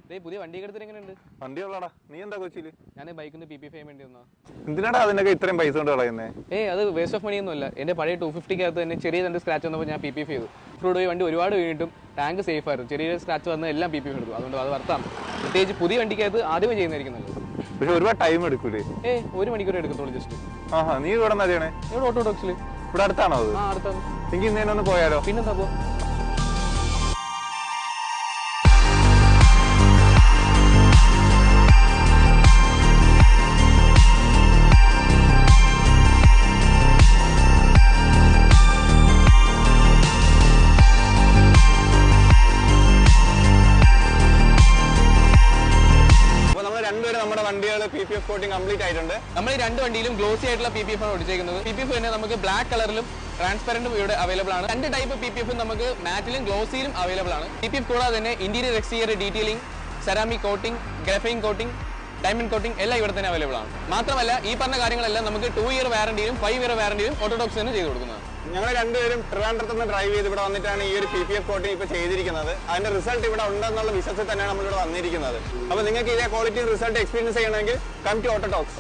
പുതിയ വണ്ടി എടുത്തിട്ട് എങ്ങനെയുണ്ട്? വണ്ടി ഉള്ളടാ. നീ എന്താ കൊച്ചിയില്? ഞാൻ ബൈക്കിന് PP5 വേണ്ടി വന്നാ. എന്തിനാടാ അതിനൊക്കെ ഇത്രയും പൈസ കൊണ്ട് കളയുന്നേ? അത് വേസ്റ്റ് ഓഫ് മണി ഒന്നും അല്ല. എന്റെ പഴയ 250 തന്നെ ചെറിയ രണ്ട് സ്ക്രാച്ച് വന്നപ്പോൾ ഞാൻ PP5 ചെയ്തു. ഫ്രൂഡ് പോയി വണ്ടി ഒരുപാട് വീണിട്ടും ടാങ്ക് സേഫ് ആയിരുന്നു. ചെറിയ സ്ക്രാച്ച് വന്ന് എല്ലാം PP5 എടുത്തു. അതുകൊണ്ട് അത് വർത്താണ്. പ്രത്യേകിച്ച് പുതിയ വണ്ടിക്കകത്ത് ആദ്യമേ ചെയ്യുന്നതായിരിക്കും നല്ലത്. പക്ഷെ ഒരുപാട് ടൈം എടുക്കൂലേ? 1 മണിക്കൂർ എടുക്കത്തുള്ളൂ ജസ്റ്റ്. നീ ഇവിടെ അറിയണേ? ഇവിടെ ഓട്ടോഡോക്സിൽ. ഇവിടെ അടുത്താണോ അത്? അടുത്താണ്. എനിക്ക് ഇന്നേനൊന്ന് പോയാലോ? പിന്നെന്താ പോ. നമ്മുടെ വണ്ടികൾ PPF കോട്ടിംഗ് കംപ്ലീറ്റ് ആയിട്ടുണ്ട്. നമ്മൾ ഈ രണ്ട് വണ്ടിയിലും ഗ്ലോസി ആയിട്ടുള്ള PPF ആണ് ഒടിച്ചേക്കുന്നത്. PPF തന്നെ നമുക്ക് ബ്ലാക്ക് കളറിലും ട്രാൻസ്പെറന്റും ഇവിടെ അവൈലബിൾ ആണ്. രണ്ട് ടൈപ്പ് PPF നമുക്ക് മാറ്റിലും ഗ്ലോസിയിലും അവൈലബിൾ ആണ്. PPF കൂടാതെ തന്നെ interior exterior detailing, ceramic coating, graphene coating, diamond coating എല്ലാം ഇവിടെ തന്നെ അവൈലബിൾ ആണ്. മാത്രമല്ല ഈ പറഞ്ഞ കാര്യങ്ങളെല്ലാം നമുക്ക് 2 ഇയർ വാറണ്ടിയും 5 ഇയർ വാറണ്ടിയും ഓട്ടോഡോക്സ് തന്നെ ചെയ്ത് കൊടുക്കുന്നത്. ഞങ്ങൾ രണ്ടുപേരും ട്രിവാൻഡ്രത്ത് നിന്ന് ഡ്രൈവ് ചെയ്ത് ഇവിടെ വന്നിട്ടാണ് ഈ ഒരു PPF കോട്ടിംഗ് ഇപ്പോൾ ചെയ്തിരിക്കുന്നത്. അതിന്റെ റിസൾട്ട് ഇവിടെ ഉണ്ടെന്നുള്ള വിശ്വാസത്തിൽ തന്നെയാണ് നമ്മളിവിടെ വന്നിരിക്കുന്നത്. അപ്പോൾ നിങ്ങൾക്ക് ഇതേ ക്വാളിറ്റി റിസൾട്ട് എക്സ്പീരിയൻസ് ചെയ്യണമെങ്കിൽ കം ടു ഓട്ടോഡോക്സ്.